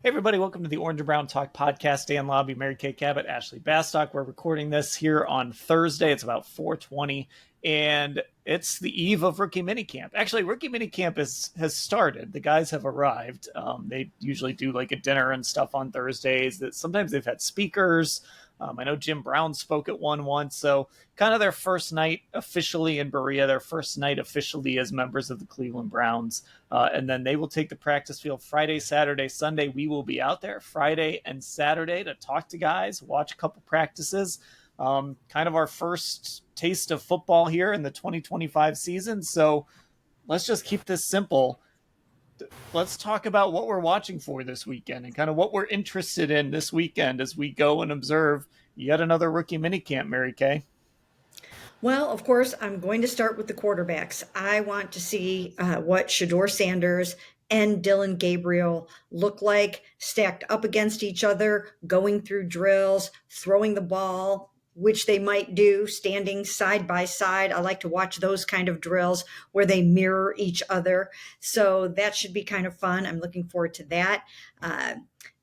Hey everybody, welcome to the Orange and Brown Talk podcast. Dan Labbe, Kay Cabot, Ashley Bastock. We're recording this here on Thursday. It's about 4:20, and it's the eve of rookie minicamp. Actually, rookie minicamp has started. The guys have arrived. They usually do like a dinner and stuff on Thursdays. That sometimes they've had speakers. I know Jim Brown spoke at one once, so kind of their first night officially in Berea, their first night officially as members of the Cleveland Browns. And then they will take the practice field Friday, Saturday, Sunday. We will be out there Friday and Saturday to talk to guys, watch a couple practices. Kind of our first taste of football here in the 2025 season. So let's just keep this simple. Let's talk about what we're watching for this weekend and kind of what we're interested in this weekend as we go and observe yet another rookie minicamp, Mary Kay. Well, of course, I'm going to start with the quarterbacks. I want to see what Shedeur Sanders and Dillon Gabriel look like stacked up against each other, going through drills, throwing the ball, which they might do standing side by side. I like to watch those kind of drills where they mirror each other. So that should be kind of fun. I'm looking forward to that.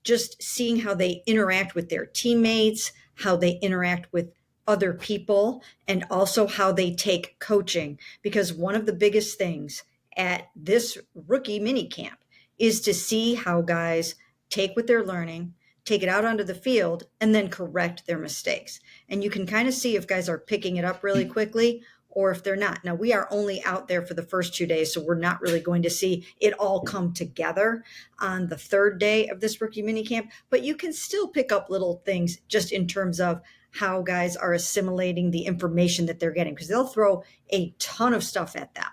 Just seeing how they interact with their teammates, how they interact with other people, and also how they take coaching. Because one of the biggest things at this rookie mini camp is to see how guys take what they're learning, take it out onto the field, and then correct their mistakes. And you can kind of see if guys are picking it up really quickly or if they're not. Now, we are only out there for the first 2 days, so we're not really going to see it all come together on the third day of this rookie mini camp. But you can still pick up little things just in terms of how guys are assimilating the information that they're getting, because they'll throw a ton of stuff at them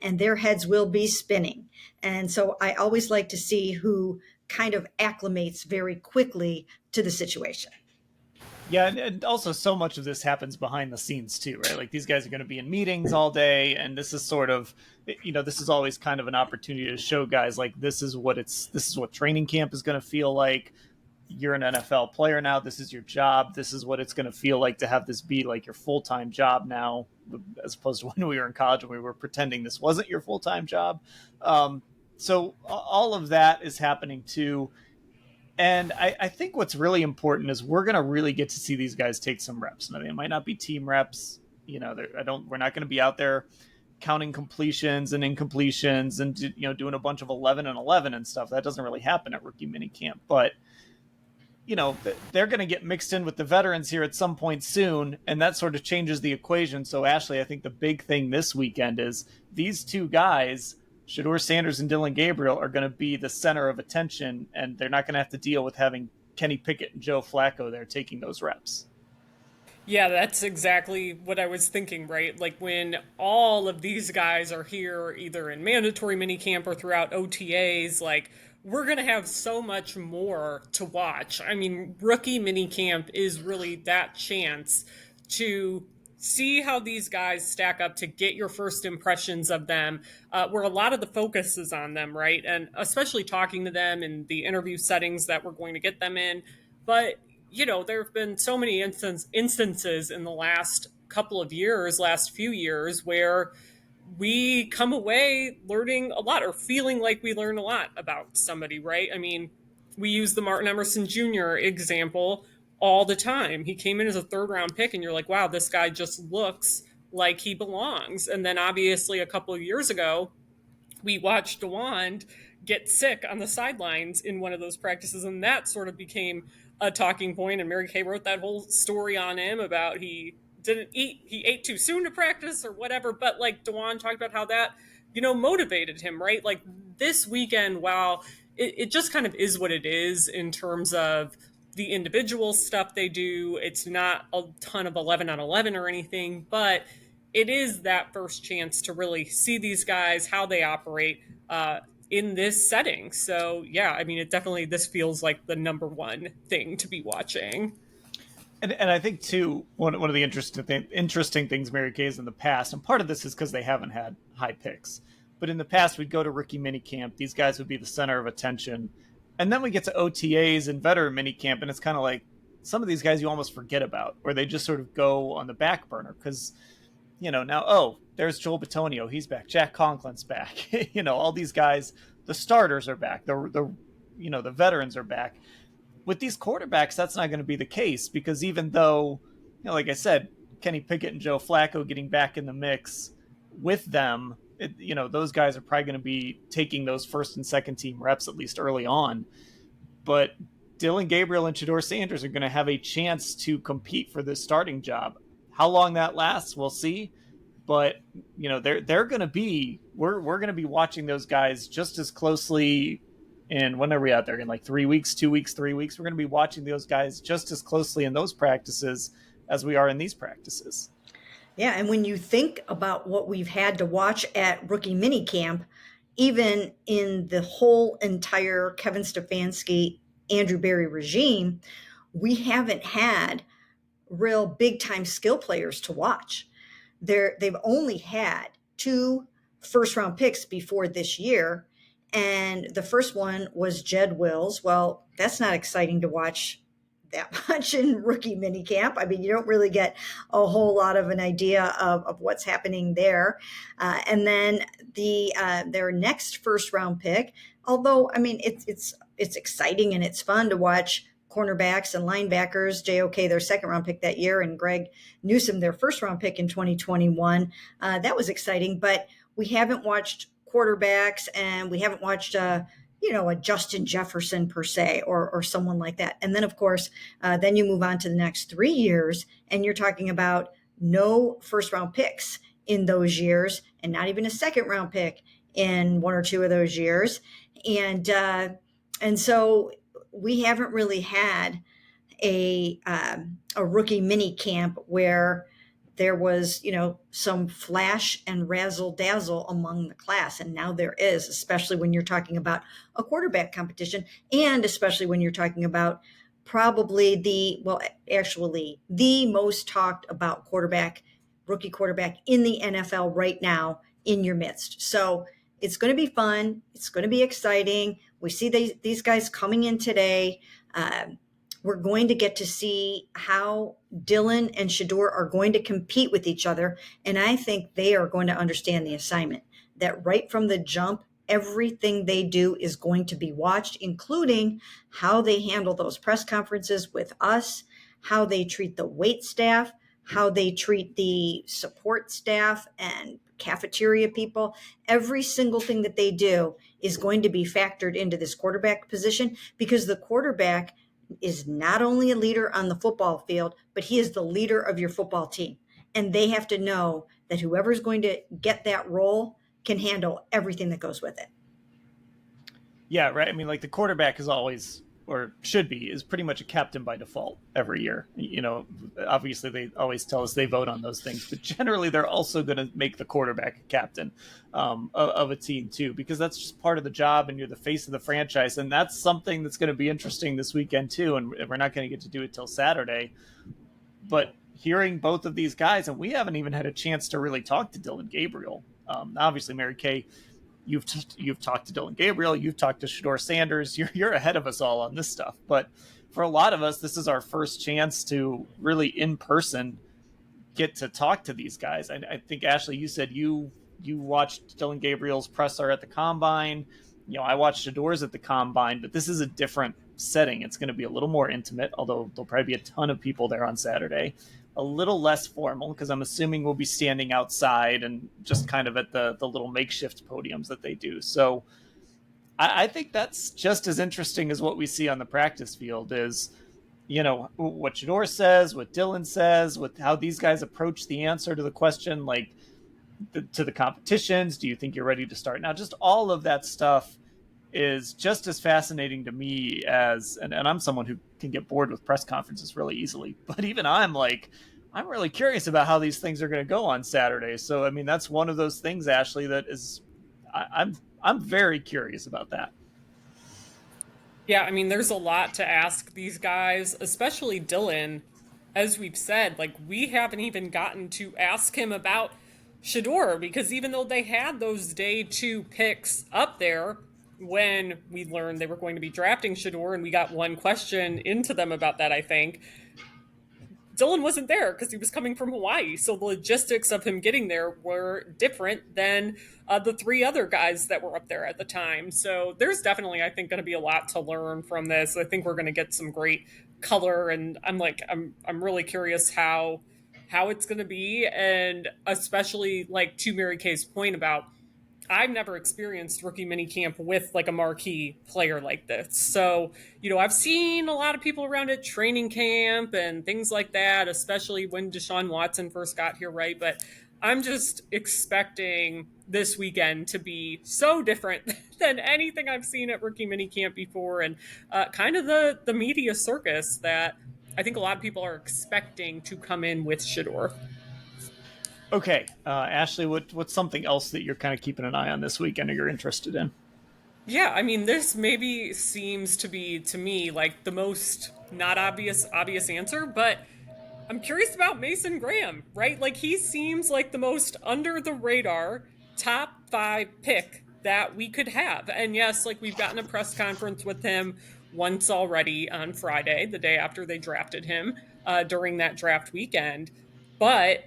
and their heads will be spinning. And so I always like to see who kind of acclimates very quickly to the situation. Yeah, and also so much of this happens behind the scenes too, right? Like these guys are going to be in meetings all day, and this is sort of, this is always kind of an opportunity to show guys like this is what training camp is going to feel like. You're an NFL player now. This is your job. This is what it's going to feel like to have this be like your full-time job now, as opposed to when we were in college and we were pretending this wasn't your full-time job. So all of that is happening too. And I think what's really important is we're going to really get to see these guys take some reps. Now, they might not be team reps. We're not going to be out there counting completions and incompletions and, doing a bunch of 11 and 11 and stuff. That doesn't really happen at rookie minicamp, but they're going to get mixed in with the veterans here at some point soon, and that sort of changes the equation. So, Ashley, I think the big thing this weekend is these two guys, Shedeur Sanders and Dillon Gabriel, are going to be the center of attention, and they're not going to have to deal with having Kenny Pickett and Joe Flacco there taking those reps. Yeah, that's exactly what I was thinking, right? Like when all of these guys are here, either in mandatory minicamp or throughout OTAs, like we're going to have so much more to watch. I mean, rookie minicamp is really that chance to see how these guys stack up, to get your first impressions of them, where a lot of the focus is on them, right? And especially talking to them in the interview settings that we're going to get them in. But there have been so many instances in the last last few years, where we come away learning a lot or feeling like we learn a lot about somebody, right? I mean, we use the Martin Emerson Jr. example all the time. He came in as a third round pick, and you're like, wow, this guy just looks like he belongs. And then obviously a couple of years ago, we watched DeWand get sick on the sidelines in one of those practices, and that sort of became a talking point. And Mary Kay wrote that whole story on him about he ate too soon to practice or whatever. But like DeWand talked about how that, motivated him, right? Like this weekend, while it just kind of is what it is in terms of the individual stuff they do, it's not a ton of 11 on 11 or anything, but it is that first chance to really see these guys, how they operate in this setting. So yeah, I mean, this feels like the number one thing to be watching. And I think too, one of the interesting things Mary Kay's in the past, and part of this is because they haven't had high picks, but in the past we'd go to rookie minicamp, these guys would be the center of attention, and then we get to OTAs and veteran minicamp, and it's kind of like some of these guys you almost forget about, or they just sort of go on the back burner because now there's Joel Bitonio, he's back, Jack Conklin's back, all these guys, the starters are back, the the veterans are back. With these quarterbacks, that's not going to be the case, because even though, like I said, Kenny Pickett and Joe Flacco getting back in the mix with them, those guys are probably going to be taking those first and second team reps at least early on. But Dillon Gabriel and Shedeur Sanders are going to have a chance to compete for this starting job. How long that lasts, we'll see. But they're going to be we're going to be watching those guys just as closely. And when are we out there in like 3 weeks, 2 weeks, 3 weeks? We're going to be watching those guys just as closely in those practices as we are in these practices. Yeah, and when you think about what we've had to watch at rookie minicamp, even in the whole entire Kevin Stefanski, Andrew Berry regime, we haven't had real big time skill players to watch. They've only had 2 first round picks before this year. And the first one was Jed Wills. Well, that's not exciting to watch that much in rookie minicamp. I mean, you don't really get a whole lot of an idea of what's happening there. And then their next first round pick, although I mean it's exciting and it's fun to watch cornerbacks and linebackers, JOK their second round pick that year, and Greg Newsome their first round pick in 2021. That was exciting, but we haven't watched quarterbacks, and we haven't watched a Justin Jefferson per se, or someone like that. And then of course, then you move on to the next 3 years, and you're talking about no first round picks in those years, and not even a second round pick in 1 or 2 of those years. And so we haven't really had a rookie mini camp where there was, some flash and razzle dazzle among the class. And now there is, especially when you're talking about a quarterback competition, and especially when you're talking about probably the most talked about rookie quarterback in the NFL right now in your midst. So it's going to be fun. It's going to be exciting. We see these guys coming in today. We're going to get to see how Dillon and Shedeur are going to compete with each other. And I think they are going to understand the assignment, that right from the jump, everything they do is going to be watched, including how they handle those press conferences with us, how they treat the wait staff, how they treat the support staff and cafeteria people. Every single thing that they do is going to be factored into this quarterback position, because the quarterback is not only a leader on the football field, but he is the leader of your football team. And they have to know that whoever's going to get that role can handle everything that goes with it. Yeah, right. I mean, like, the quarterback is always, or should be, is pretty much a captain by default every year. Obviously they always tell us they vote on those things, but generally they're also going to make the quarterback a captain of a team too, because that's just part of the job, and you're the face of the franchise. And that's something that's going to be interesting this weekend too. And we're not going to get to do it till Saturday, but hearing both of these guys, and we haven't even had a chance to really talk to Dillon Gabriel. Obviously, Mary Kay, you've talked to Dillon Gabriel, you've talked to Shedeur Sanders. You're ahead of us all on this stuff. But for a lot of us, this is our first chance to really in person get to talk to these guys. I think, Ashley, you said you watched Dillon Gabriel's presser at the combine. I watched Shedeur's at the combine, but this is a different setting. It's going to be a little more intimate, although there'll probably be a ton of people there on Saturday. A little less formal, because I'm assuming we'll be standing outside and just kind of at the little makeshift podiums that they do. So I think that's just as interesting as what we see on the practice field is, what Shedeur says, what Dillon says, with how these guys approach the answer to the question, like to the competitions. Do you think you're ready to start now? Just all of that stuff is just as fascinating to me as, and I'm someone who can get bored with press conferences really easily, but even I'm really curious about how these things are going to go on Saturday. So, I mean, that's one of those things, Ashley, that is, I'm very curious about that. Yeah, I mean, there's a lot to ask these guys, especially Dillon. As we've said, like, we haven't even gotten to ask him about Shedeur, because even though they had those day 2 picks up there, when we learned they were going to be drafting Shedeur, and we got one question into them about that, I think, Dylan wasn't there because he was coming from Hawaii. So the logistics of him getting there were different than the three other guys that were up there at the time. So there's definitely, I think, going to be a lot to learn from this. I think we're going to get some great color, and I'm really curious how it's going to be, and especially like to Mary Kay's point about I've never experienced rookie minicamp with like a marquee player like this. So, I've seen a lot of people around at training camp and things like that, especially when Deshaun Watson first got here, right? But I'm just expecting this weekend to be so different than anything I've seen at rookie minicamp before, and kind of the media circus that I think a lot of people are expecting to come in with Shador. Okay, Ashley, what's something else that you're kind of keeping an eye on this weekend or you're interested in? Yeah, I mean, this maybe seems to be to me like the most not obvious answer, but I'm curious about Mason Graham, right? Like he seems like the most under the radar top 5 pick that we could have. And yes, like we've gotten a press conference with him once already on Friday, the day after they drafted him during that draft weekend. But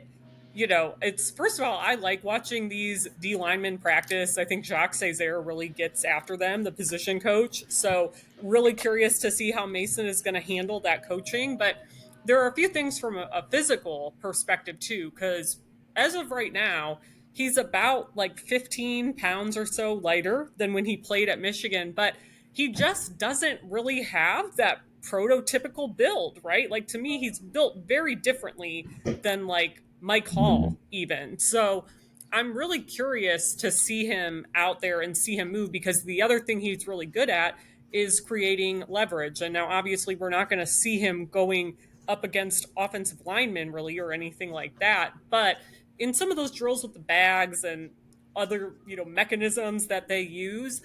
it's first of all, I like watching these D linemen practice. I think Jacques Césaire really gets after them, the position coach. So, really curious to see how Mason is going to handle that coaching. But there are a few things from a physical perspective, too, because as of right now, he's about like 15 pounds or so lighter than when he played at Michigan. But he just doesn't really have that prototypical build, right? Like to me, he's built very differently than like Mike Hall, even. So I'm really curious to see him out there and see him move, because the other thing he's really good at is creating leverage. And now, obviously, we're not going to see him going up against offensive linemen really or anything like that. But in some of those drills with the bags and other, mechanisms that they use,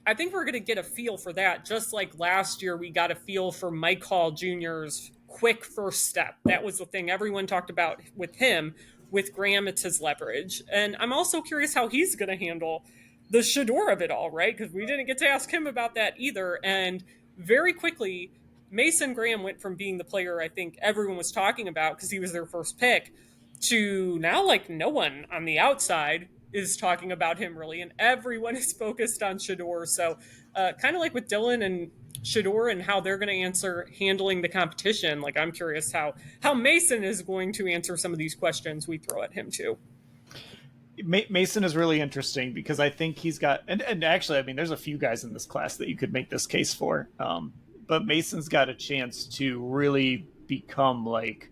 I think we're going to get a feel for that. Just like last year, we got a feel for Mike Hall Jr.'s quick first step. That was the thing everyone talked about with him. With Graham, it's his leverage. And I'm also curious how he's going to handle the Shador of it all, right? Because we didn't get to ask him about that either. And very quickly, Mason Graham went from being the player I think everyone was talking about because he was their first pick to now like no one on the outside is talking about him really, and everyone is focused on Shador. So, kind of like with Dylan and Shador and how they're going to answer handling the competition. Like I'm curious how Mason is going to answer some of these questions we throw at him too. Mason is really interesting because I think he's got, and actually, I mean, there's a few guys in this class that you could make this case for. But Mason's got a chance to really become like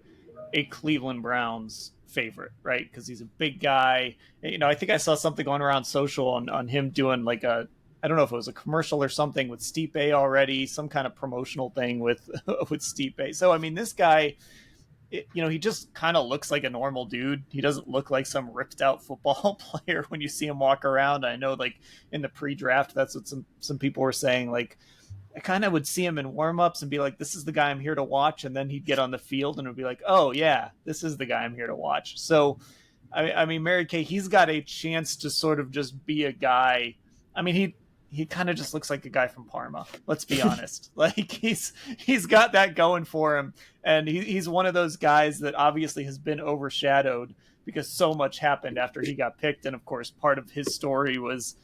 a Cleveland Browns favorite, right? Because he's a big guy. I think I saw something going around social on him doing like I don't know if it was a commercial or something with Stipe already, some kind of promotional thing with with Stipe. So I mean, this guy, he just kind of looks like a normal dude. He doesn't look like some ripped out football player when you see him walk around. I know, like in the pre-draft, that's what some people were saying. Like, I kind of would see him in warm-ups and be like, "This is the guy I'm here to watch," and then he'd get on the field and it would be like, "Oh yeah, this is the guy I'm here to watch." So, I mean, Mary Kay, he's got a chance to sort of just be a guy. I mean, he kind of just looks like a guy from Parma. Let's be honest. Like he's got that going for him, and he's one of those guys that obviously has been overshadowed because so much happened after he got picked, and of course, part of his story was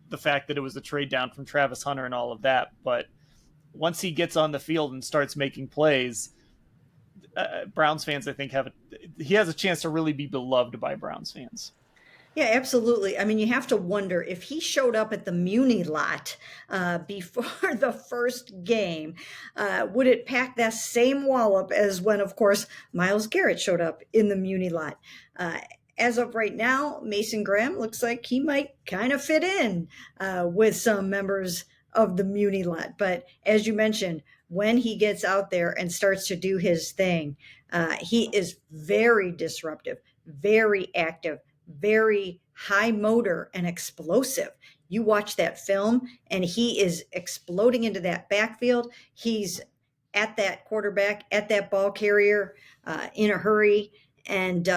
the fact that it was a trade down from Travis Hunter and all of that. But once he gets on the field and starts making plays, Browns fans, I think, he has a chance to really be beloved by Browns fans. Yeah, absolutely. I mean, you have to wonder if he showed up at the Muni lot before the first game, would it pack that same wallop as when, of course, Myles Garrett showed up in the Muni lot? As of right now, Mason Graham looks like he might kind of fit in with some members of the Muni lot. But as you mentioned, when he gets out there and starts to do his thing, he is very disruptive, very active, very high motor and explosive. You watch that film and he is exploding into that backfield. He's at that quarterback, at that ball carrier in a hurry. And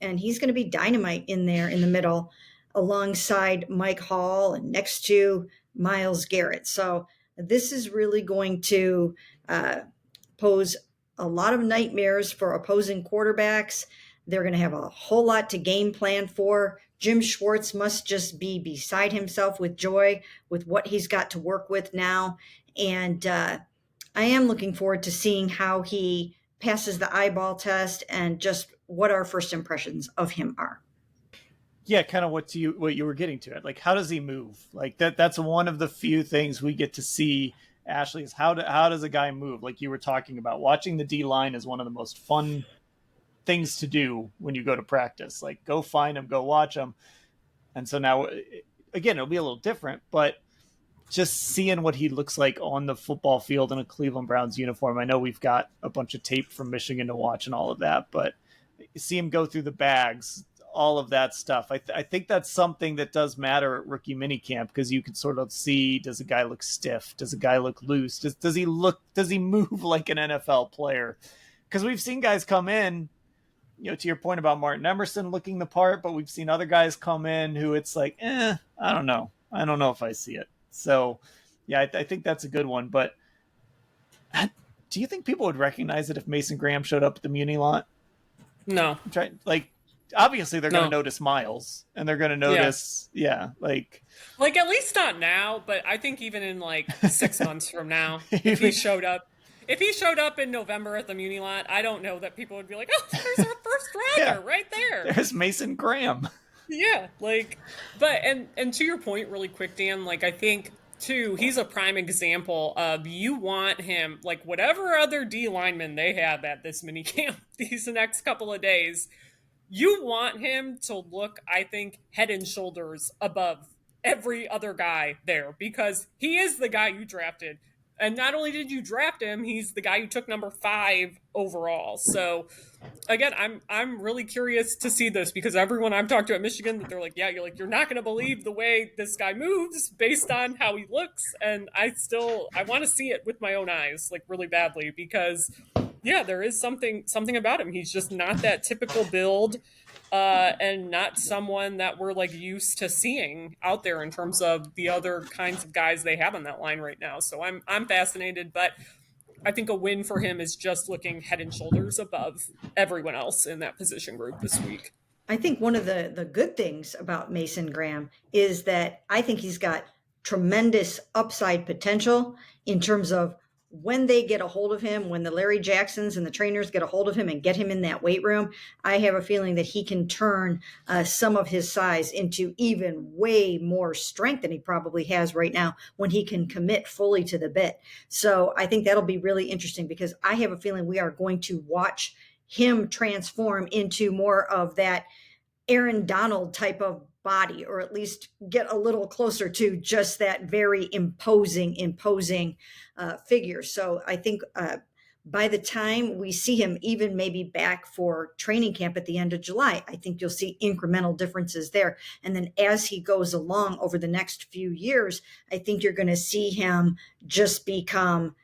he's going to be dynamite in there in the middle alongside Mike Hall and next to Myles Garrett. So this is really going to pose a lot of nightmares for opposing quarterbacks. They're going to have a whole lot to game plan for. Jim Schwartz must just be beside himself with joy with what he's got to work with now. And I am looking forward to seeing how he passes the eyeball test and just what our first impressions of him are. Yeah, kind of what you were getting to it. Like, how does he move? Like that's one of the few things we get to see, Ashley, is how does a guy move? Like you were talking about, watching the D line is one of the most fun things to do when you go to practice. Like, go find him, go watch him. And so now, again, it'll be a little different, but just seeing what he looks like on the football field in a Cleveland Browns uniform. I know we've got a bunch of tape from Michigan to watch and all of that, but you see him go through the bags, all of that stuff. I think that's something that does matter at rookie minicamp, because you can sort of see, does a guy look stiff? Does a guy look loose? Does he move like an NFL player? Because we've seen guys come in, to your point about Martin Emerson looking the part, but we've seen other guys come in who it's like, I don't know. I don't know if I see it. So, yeah, I think that's a good one. But do you think people would recognize it if Mason Graham showed up at the Muni lot? No. Like, obviously they're going No. to notice Miles, and they're going to notice, like at least not now, but I think even in 6 months from now, if he showed up in November at the Muni lot, I don't know that people would be like, oh, there's our first rounder right there. There's Mason Graham. Yeah, but and to your point really quick, Dan, I think too, he's a prime example of, you want him, whatever other D lineman they have at this mini camp these next couple of days, you want him to look, I think, head and shoulders above every other guy there, because he is the guy you drafted. And not only did you draft him, he's the guy you took number 5 overall. So again, I'm really curious to see this, because everyone I've talked to at Michigan, that they're like, yeah, you're not going to believe the way this guy moves based on how he looks. And I want to see it with my own eyes, really badly, because yeah, there is something about him. He's just not that typical build, and not someone that we're used to seeing out there in terms of the other kinds of guys they have on that line right now. So I'm fascinated, but I think a win for him is just looking head and shoulders above everyone else in that position group this week. I think one of the good things about Mason Graham is that I think he's got tremendous upside potential in terms of when they get a hold of him, when the Larry Jacksons and the trainers get a hold of him and get him in that weight room. I have a feeling that he can turn some of his size into even way more strength than he probably has right now when he can commit fully to the bit. So I think that'll be really interesting, because I have a feeling we are going to watch him transform into more of that Aaron Donald type of body, or at least get a little closer to just that very imposing figure. So I think by the time we see him even maybe back for training camp at the end of July, I think you'll see incremental differences there. And then as he goes along over the next few years, I think you're going to see him just become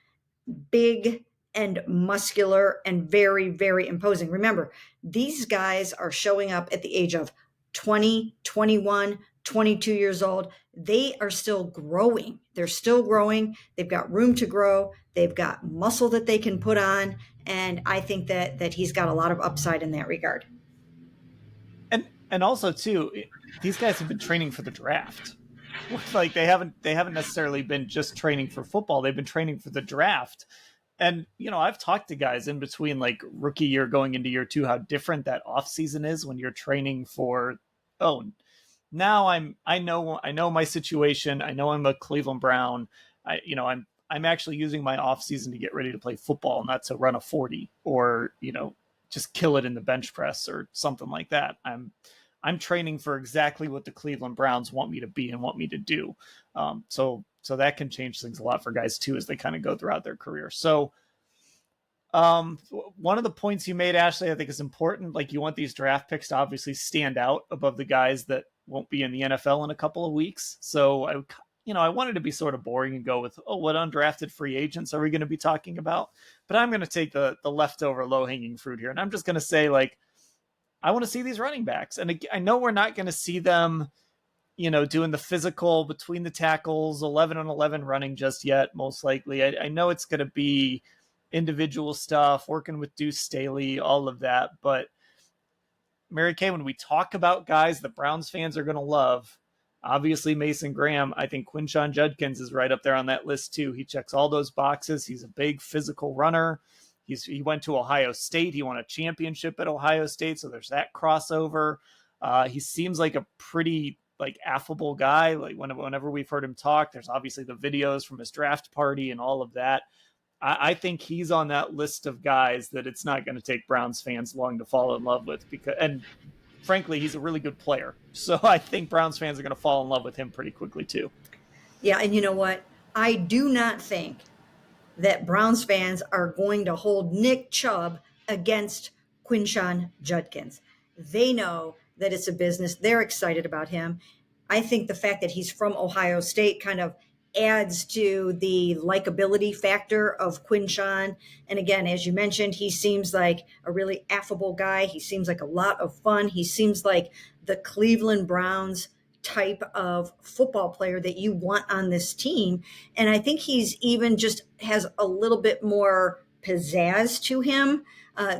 big and muscular and very, very imposing. Remember, these guys are showing up at the age of 20, 21, 22 years old. They are still growing. They're still growing. They've got room to grow. They've got muscle that they can put on. And I think that he's got a lot of upside in that regard. And also too, these guys have been training for the draft. They haven't necessarily been just training for football. They've been training for the draft. And, I've talked to guys in between rookie year going into year 2, how different that off season is when you're training for, now I know my situation. I know I'm a Cleveland Brown. I'm actually using my off season to get ready to play football, not to run a 40 or, just kill it in the bench press or something like that. I'm training for exactly what the Cleveland Browns want me to be and want me to do. So that can change things a lot for guys too, as they kind of go throughout their career. So one of the points you made, Ashley, I think is important. You want these draft picks to obviously stand out above the guys that won't be in the NFL in a couple of weeks. So I wanted to be sort of boring and go with, what undrafted free agents are we going to be talking about? But I'm going to take the leftover low hanging fruit here. And I'm just going to say, I want to see these running backs. And I know we're not going to see them, doing the physical between the tackles, 11 on 11 running just yet, most likely. I know it's going to be individual stuff, working with Deuce Staley, all of that. But Mary Kay, when we talk about guys that Browns fans are going to love, obviously Mason Graham, I think Quinshon Judkins is right up there on that list too. He checks all those boxes. He's a big physical runner. He went to Ohio State. He won a championship at Ohio State, so there's that crossover. He seems like a pretty like affable guy. Like whenever we've heard him talk, there's obviously the videos from his draft party and all of that. I think he's on that list of guys that it's not going to take Browns fans long to fall in love with, because, and frankly, he's a really good player. So I think Browns fans are going to fall in love with him pretty quickly too. Yeah, and you know what? I do not think that Browns fans are going to hold Nick Chubb against Quinshon Judkins. They know that it's a business. They're excited about him. I think the fact that he's from Ohio State kind of adds to the likability factor of Quinshon. And again, as you mentioned, he seems like a really affable guy. He seems like a lot of fun. He seems like the Cleveland Browns type of football player that you want on this team. And I think he's even just has a little bit more pizzazz to him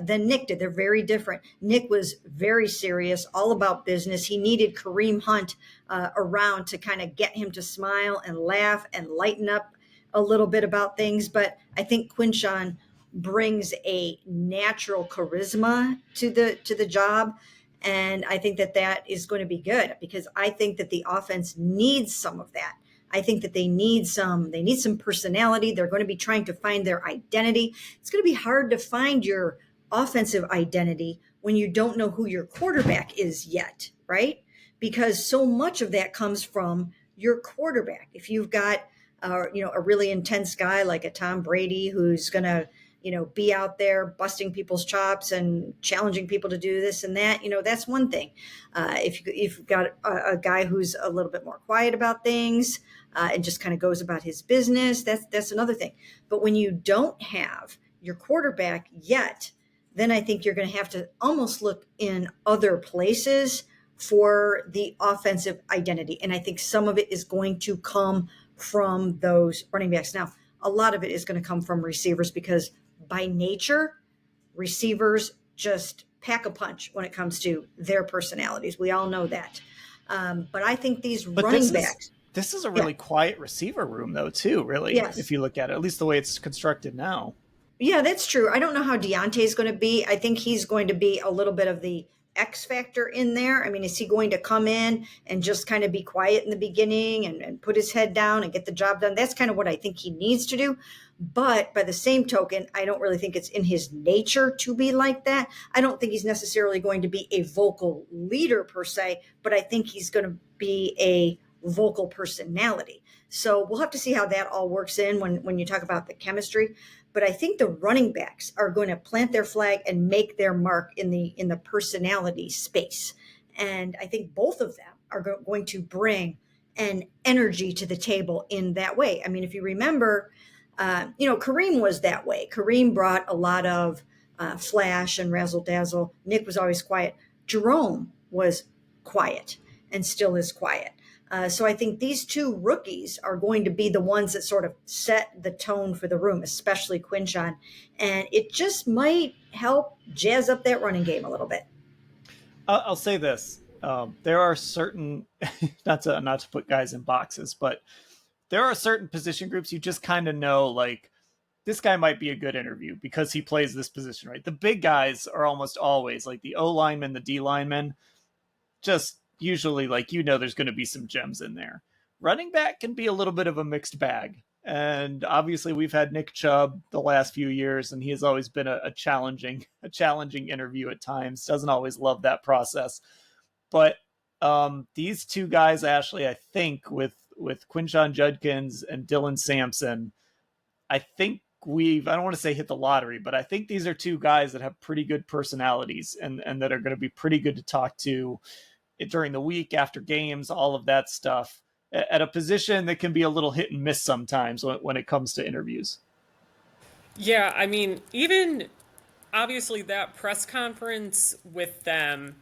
than Nick did. They're very different. Nick was very serious, all about business. He needed Kareem Hunt around to kind of get him to smile and laugh and lighten up a little bit about things. But I think Quinshon brings a natural charisma to the job. And I think that that is going to be good, because I think that the offense needs some of that. I think that they need some personality. They're going to be trying to find their identity. It's going to be hard to find your offensive identity when you don't know who your quarterback is yet, right? Because so much of that comes from your quarterback. If you've got a really intense guy like a Tom Brady who's going to be out there busting people's chops and challenging people to do this and that, that's one thing. If you've got a guy who's a little bit more quiet about things and just kind of goes about his business, that's another thing. But when you don't have your quarterback yet, then I think you're going to have to almost look in other places for the offensive identity. And I think some of it is going to come from those running backs. Now, a lot of it is going to come from receivers, because by nature, receivers just pack a punch when it comes to their personalities. We all know that. But I think these running backs. This is a really quiet receiver room, though, too, really, yes. If you look at it, at least the way it's constructed now. Yeah, that's true. I don't know how Deontay is going to be. I think he's going to be a little bit of the X factor in there. I mean, is he going to come in and just kind of be quiet in the beginning and put his head down and get the job done? That's kind of what I think he needs to do. But by the same token, I don't really think it's in his nature to be like that. I don't think he's necessarily going to be a vocal leader per se, but I think he's going to be a vocal personality. So we'll have to see how that all works in when you talk about the chemistry. But I think the running backs are going to plant their flag and make their mark in the personality space. And I think both of them are going to bring an energy to the table in that way. I mean, if you remember, Kareem was that way. Kareem brought a lot of flash and razzle dazzle. Nick was always quiet. Jerome was quiet and still is quiet. So I think these two rookies are going to be the ones that sort of set the tone for the room, especially Quinshon. And it just might help jazz up that running game a little bit. I'll say this. There are certain, not to put guys in boxes, but there are certain position groups you just kind of know, like, this guy might be a good interview because he plays this position, right? The big guys are almost always, like the O linemen, the D linemen, just usually, like, there's going to be some gems in there. Running back can be a little bit of a mixed bag. And obviously we've had Nick Chubb the last few years, and he has always been a challenging interview at times. Doesn't always love that process. But these two guys, Ashley, I think with Quinshon Judkins and Dylan Sampson, I think I don't want to say hit the lottery, but I think these are two guys that have pretty good personalities and that are going to be pretty good to talk to during the week, after games, all of that stuff, at a position that can be a little hit and miss sometimes when it comes to interviews. Yeah, I mean, even obviously that press conference with them,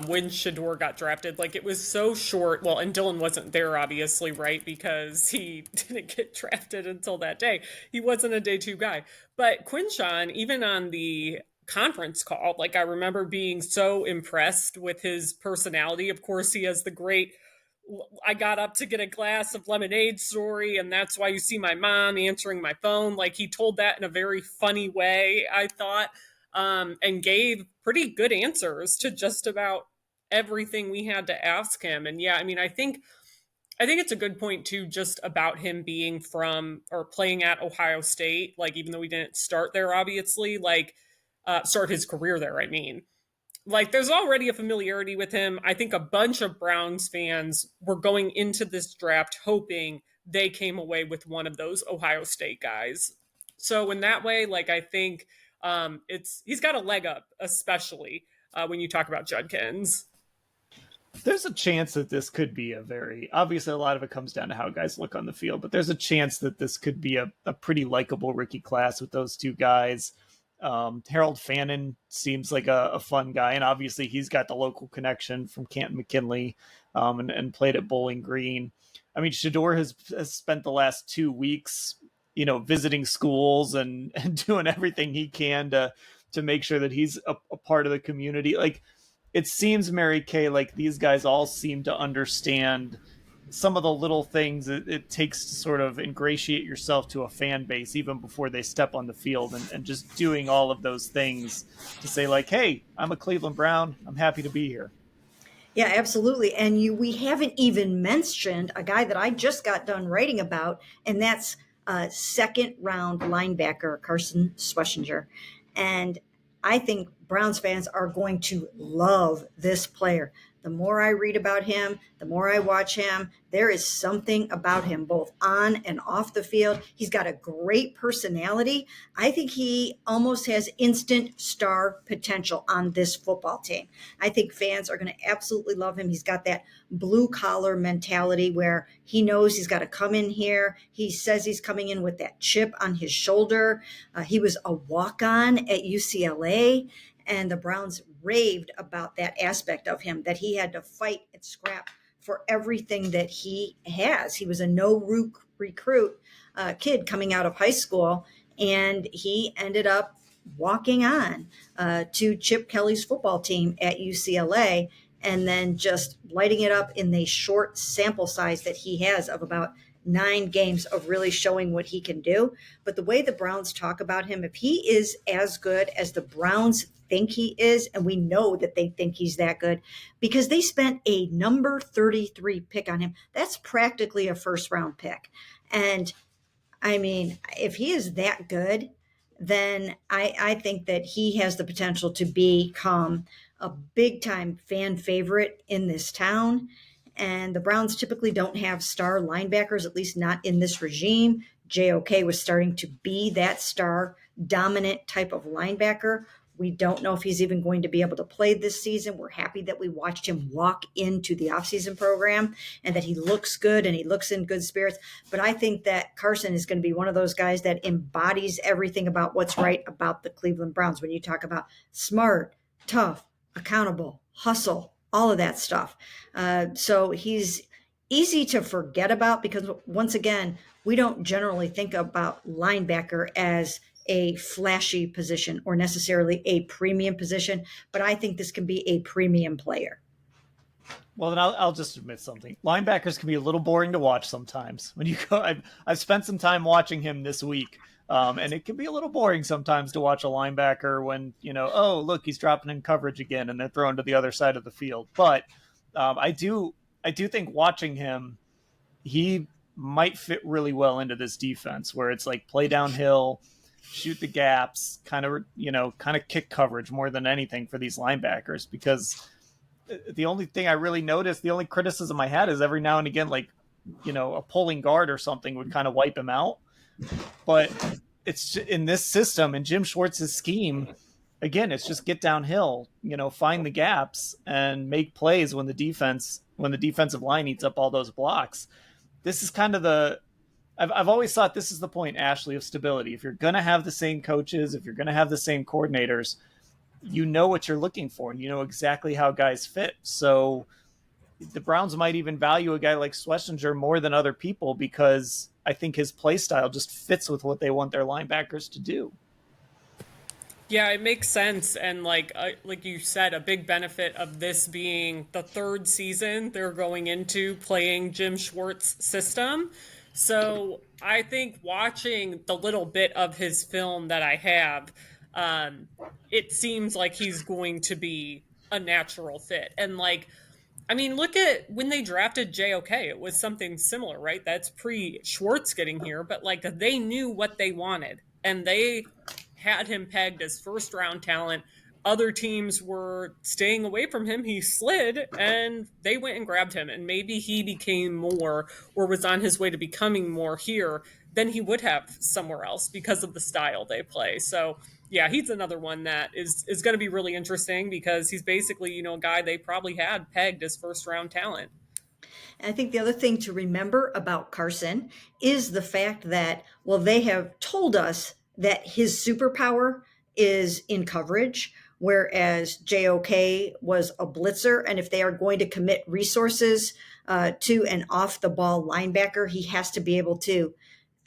when Shador got drafted. Like, it was so short. Well, and Dylan wasn't there, obviously, right? Because he didn't get drafted until that day. He wasn't a day two guy. But Quinshawn, even on the conference call, like, I remember being so impressed with his personality. Of course, he has the great I got up to get a glass of lemonade story, and that's why you see my mom answering my phone. Like, he told that in a very funny way, I thought, and gave pretty good answers to just about everything we had to ask him. And yeah, I mean, I think it's a good point too, just about him being from or playing at Ohio State. Like, even though he didn't start there, obviously, like start his career there. I mean, like, there's already a familiarity with him. I think a bunch of Browns fans were going into this draft hoping they came away with one of those Ohio State guys. So in that way, like, I think it's he's got a leg up, especially when you talk about Judkins. There's a chance that this could be a very obviously a lot of it comes down to how guys look on the field, but there's a chance that this could be a pretty likable rookie class with those two guys. Harold Fannin seems like a fun guy, and obviously he's got the local connection from Canton McKinley, and played at Bowling Green. I mean, Shador has spent the last 2 weeks, visiting schools and doing everything he can to make sure that he's a part of the community. Like, it seems, Mary Kay, like these guys all seem to understand some of the little things it takes to sort of ingratiate yourself to a fan base even before they step on the field, and just doing all of those things to say, like, hey, I'm a Cleveland Brown. I'm happy to be here. Yeah, absolutely. And we haven't even mentioned a guy that I just got done writing about, and that's second round linebacker Carson Schwessinger. And I think Browns fans are going to love this player. The more I read about him, the more I watch him, there is something about him, both on and off the field. He's got a great personality. I think he almost has instant star potential on this football team. I think fans are going to absolutely love him. He's got that blue collar mentality where he knows he's got to come in here. He says he's coming in with that chip on his shoulder. He was a walk-on at UCLA. And the Browns raved about that aspect of him, that he had to fight and scrap for everything that he has. He was a recruit kid coming out of high school, and he ended up walking on to Chip Kelly's football team at UCLA, and then just lighting it up in the short sample size that he has of about 9 games of really showing what he can do. But the way the Browns talk about him, if he is as good as the Browns think he is, and we know that they think he's that good because they spent a number 33 pick on him, that's practically a first round pick. And I mean, if he is that good, then I think that he has the potential to become a big time fan favorite in this town. And the Browns typically don't have star linebackers, at least not in this regime. JOK was starting to be that star dominant type of linebacker. We don't know if he's even going to be able to play this season. We're happy that we watched him walk into the offseason program and that he looks good and he looks in good spirits. But I think that Carson is going to be one of those guys that embodies everything about what's right about the Cleveland Browns. When you talk about smart, tough, accountable, hustle, all of that stuff. So he's easy to forget about because, once again, we don't generally think about linebacker as a flashy position or necessarily a premium position, but I think this can be a premium player. Well, then I'll just admit something. Linebackers can be a little boring to watch sometimes. When you go, I've spent some time watching him this week, and it can be a little boring sometimes to watch a linebacker when, oh, look, he's dropping in coverage again, and they're thrown to the other side of the field. But I do think watching him, he might fit really well into this defense where it's like play downhill, shoot the gaps, kind of kick coverage more than anything for these linebackers. Because the only thing I really noticed, the only criticism I had is every now and again, like, a pulling guard or something would kind of wipe him out. But it's in this system, in Jim Schwartz's scheme, again, it's just get downhill, find the gaps and make plays when the defensive line eats up all those blocks. This is kind of I've always thought this is the point, Ashley, of stability. If you're going to have the same coaches, if you're going to have the same coordinators, you know what you're looking for and you know exactly how guys fit. So the Browns might even value a guy like Schlesinger more than other people because I think his play style just fits with what they want their linebackers to do. Yeah, it makes sense, and like you said, a big benefit of this being the third season they're going into playing Jim Schwartz's system. So I think watching the little bit of his film that I have, um, it seems like he's going to be a natural fit. And I mean, look at when they drafted JOK. It was something similar, right? That's pre Schwartz getting here, but they knew what they wanted and they had him pegged as first round talent. Other teams were staying away from him. He slid and they went and grabbed him. And maybe he became more or was on his way to becoming more here than he would have somewhere else because of the style they play. So yeah, he's another one that is going to be really interesting because he's basically, a guy they probably had pegged as first round talent. And I think the other thing to remember about Carson is the fact that, well, they have told us that his superpower is in coverage, whereas JOK was a blitzer. And if they are going to commit resources to an off the ball linebacker, he has to be able to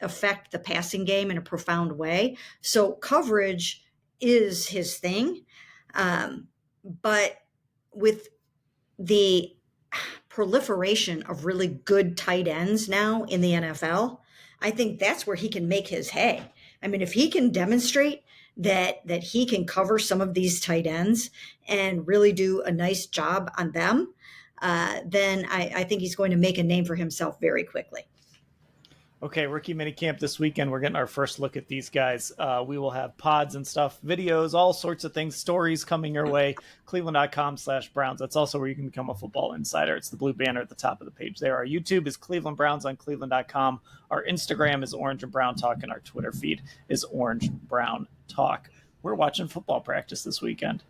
affect the passing game in a profound way. So coverage is his thing. But with the proliferation of really good tight ends now in the NFL, I think that's where he can make his hay. I mean, if he can demonstrate that he can cover some of these tight ends and really do a nice job on them, then I think he's going to make a name for himself very quickly. Okay, rookie minicamp this weekend. We're getting our first look at these guys. We will have pods and stuff, videos, all sorts of things, stories coming your way. Cleveland.com/Browns. That's also where you can become a football insider. It's the blue banner at the top of the page there. Our YouTube is Cleveland Browns on Cleveland.com. Our Instagram is Orange and Brown Talk, and our Twitter feed is Orange Brown Talk. We're watching football practice this weekend.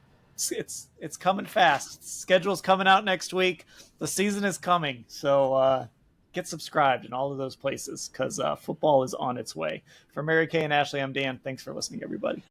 It's coming fast. Schedule's coming out next week. The season is coming. So, get subscribed in all of those places because football is on its way. For Mary Kay and Ashley, I'm Dan. Thanks for listening, everybody.